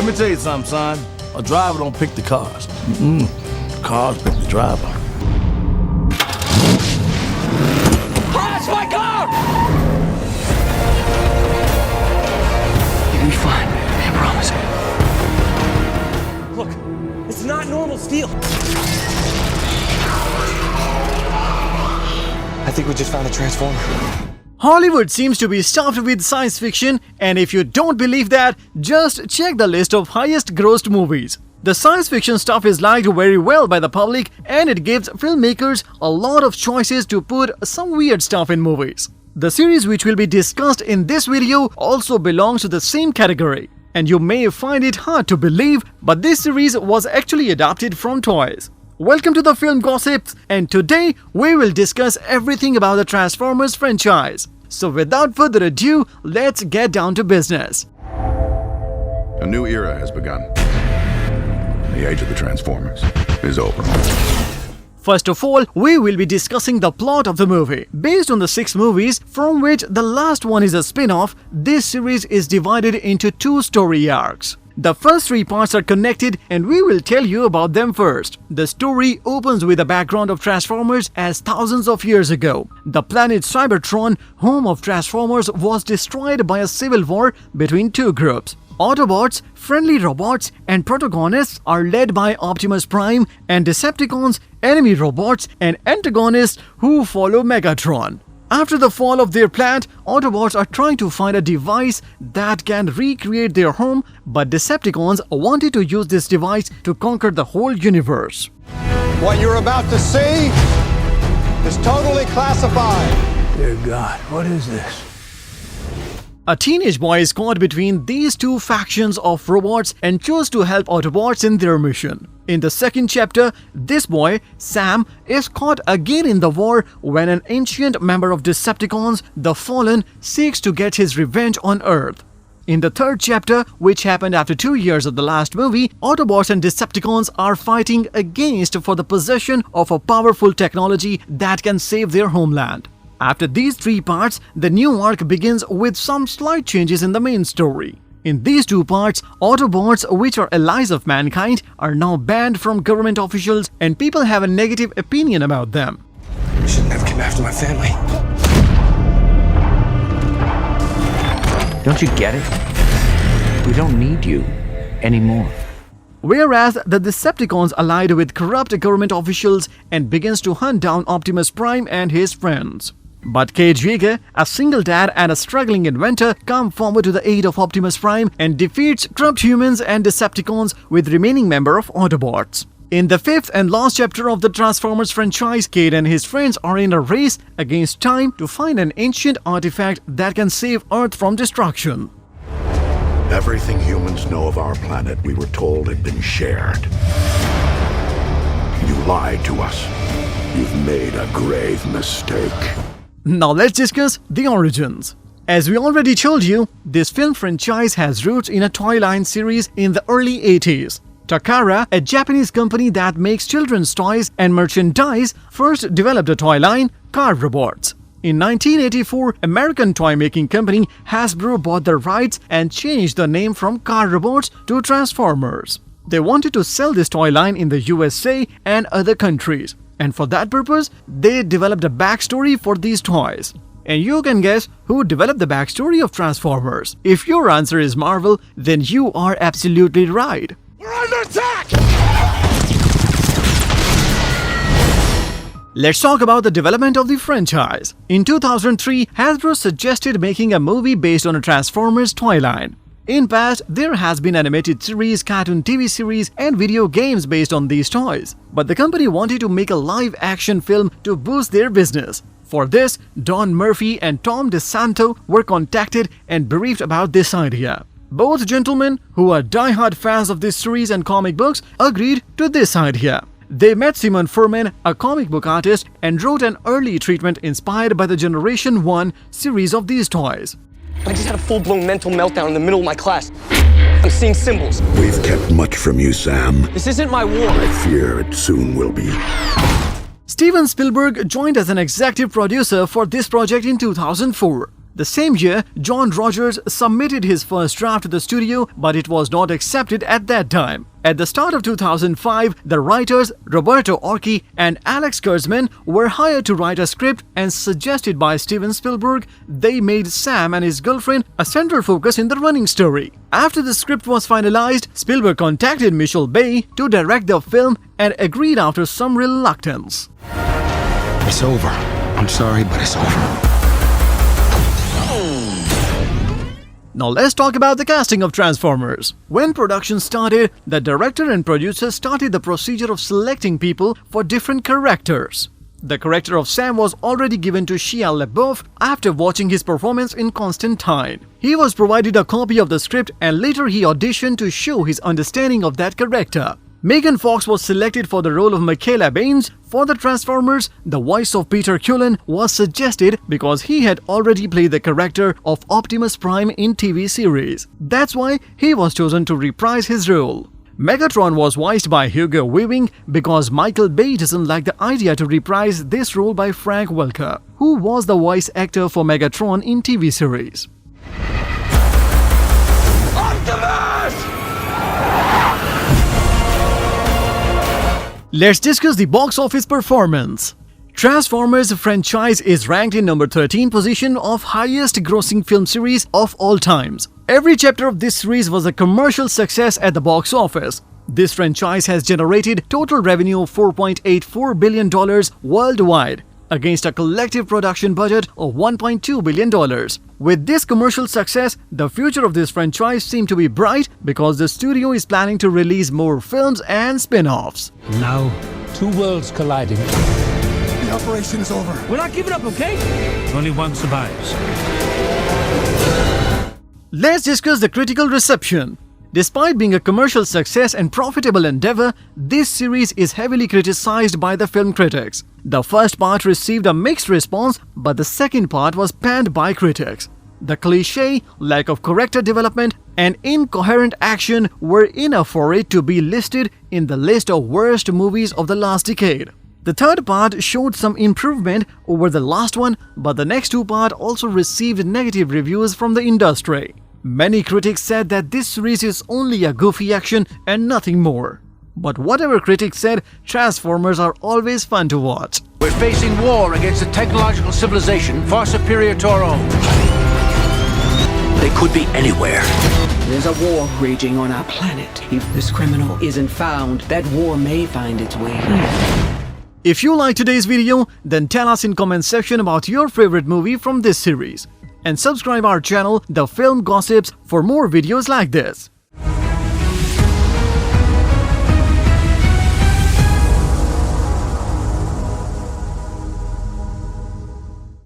Let me tell you something, son. A driver don't pick the cars. Cars pick the driver. Crash my car! You'll be fine, I promise. Look, it's not normal steel. I think we just found a transformer. Hollywood seems to be stuffed with science fiction, and if you don't believe that, just check the list of highest grossed movies. The science fiction stuff is liked very well by the public, and it gives filmmakers a lot of choices to put some weird stuff in movies. The series which will be discussed in this video also belongs to the same category. And you may find it hard to believe, but this series was actually adapted from toys. Welcome to the Film Gossips, and today we will discuss everything about the Transformers franchise. So without further ado, let's get down to business. A new era has begun. The age of the Transformers is over. First of all, we will be discussing the plot of the movie. Based on the 6 movies, from which the last one is a spin-off, this series is divided into 2 story arcs. The first 3 parts are connected, and we will tell you about them first. The story opens with a background of Transformers as thousands of years ago. The planet Cybertron, home of Transformers, was destroyed by a civil war between 2 groups. Autobots, friendly robots, and protagonists are led by Optimus Prime, and Decepticons, enemy robots, and antagonists who follow Megatron. After the fall of their planet, Autobots are trying to find a device that can recreate their home, but Decepticons wanted to use this device to conquer the whole universe. What you're about to see is totally classified. Dear God, what is this? A teenage boy is caught between these 2 factions of robots and chose to help Autobots in their mission. In the second chapter, this boy, Sam, is caught again in the war when an ancient member of Decepticons, the Fallen, seeks to get his revenge on Earth. In the third chapter, which happened after 2 years of the last movie, Autobots and Decepticons are fighting against for the possession of a powerful technology that can save their homeland. After these 3 parts, the new arc begins with some slight changes in the main story. In these 2 parts, Autobots, which are allies of mankind, are now banned from government officials, and people have a negative opinion about them. You should never come after my family. Don't you get it? We don't need you anymore. Whereas the Decepticons allied with corrupt government officials and begins to hunt down Optimus Prime and his friends. But Kate Yeager, a single dad and a struggling inventor, come forward to the aid of Optimus Prime and defeats corrupt humans and Decepticons with remaining member of Autobots. In the 5th and last chapter of the Transformers franchise, Kate and his friends are in a race against time to find an ancient artifact that can save Earth from destruction. Everything humans know of our planet, we were told, had been shared. You lied to us. You've made a grave mistake. Now let's discuss the origins. As we already told you, this film franchise has roots in a toy line series in the early 80s. Takara, a Japanese company that makes children's toys and merchandise, first developed a toy line, Car Robots. In 1984, American toy-making company Hasbro bought the rights and changed the name from Car Robots to Transformers. They wanted to sell this toy line in the USA and other countries. And for that purpose, they developed a backstory for these toys. And you can guess who developed the backstory of Transformers. If your answer is Marvel, then you are absolutely right. We're under attack! Let's talk about the development of the franchise. In 2003, Hasbro suggested making a movie based on a Transformers toy line. In past, there has been animated series, cartoon TV series, and video games based on these toys. But the company wanted to make a live-action film to boost their business. For this, Don Murphy and Tom DeSanto were contacted and briefed about this idea. Both gentlemen, who are die-hard fans of this series and comic books, agreed to this idea. They met Simon Furman, a comic book artist, and wrote an early treatment inspired by the Generation 1 series of these toys. I just had a full-blown mental meltdown in the middle of my class. I'm seeing symbols. We've kept much from you, Sam. This isn't my war. I fear it soon will be. Steven Spielberg joined as an executive producer for this project in 2004. The same year, John Rogers submitted his first draft to the studio, but it was not accepted at that time. At the start of 2005, the writers Roberto Orci and Alex Kurtzman were hired to write a script, and suggested by Steven Spielberg, they made Sam and his girlfriend a central focus in the running story. After the script was finalized, Spielberg contacted Michael Bay to direct the film and agreed after some reluctance. It's over. I'm sorry, but it's over. Now let's talk about the casting of Transformers. When production started, the director and producer started the procedure of selecting people for different characters. The character of Sam was already given to Shia LaBeouf after watching his performance in Constantine. He was provided a copy of the script, and later he auditioned to show his understanding of that character. Megan Fox was selected for the role of Michaela Baines. For the Transformers, the voice of Peter Cullen was suggested because he had already played the character of Optimus Prime in TV series. That's why he was chosen to reprise his role. Megatron was voiced by Hugo Weaving because Michael Bay doesn't like the idea to reprise this role by Frank Welker, who was the voice actor for Megatron in TV series. Let's discuss the box office performance. Transformers franchise is ranked in number 13 position of highest grossing film series of all times. Every chapter of this series was a commercial success at the box office. This franchise has generated total revenue of $4.84 billion worldwide, against a collective production budget of $1.2 billion. With this commercial success, the future of this franchise seemed to be bright because the studio is planning to release more films and spin-offs. Now, two worlds colliding. The operation is over. We're not giving up, okay? Only one survives. Let's discuss the critical reception. Despite being a commercial success and profitable endeavor, this series is heavily criticized by the film critics. The first part received a mixed response, but the second part was panned by critics. The cliché, lack of character development, and incoherent action were enough for it to be listed in the list of worst movies of the last decade. The third part showed some improvement over the last one, but the next two parts also received negative reviews from the industry. Many critics said that this series is only a goofy action and nothing more. But whatever critics said, Transformers are always fun to watch. We're facing war against a technological civilization far superior to our own. They could be anywhere. There's a war raging on our planet. If this criminal isn't found, that war may find its way here. If you like today's video, then tell us in comment section about your favorite movie from this series. And subscribe our channel, The Film Gossips, for more videos like this.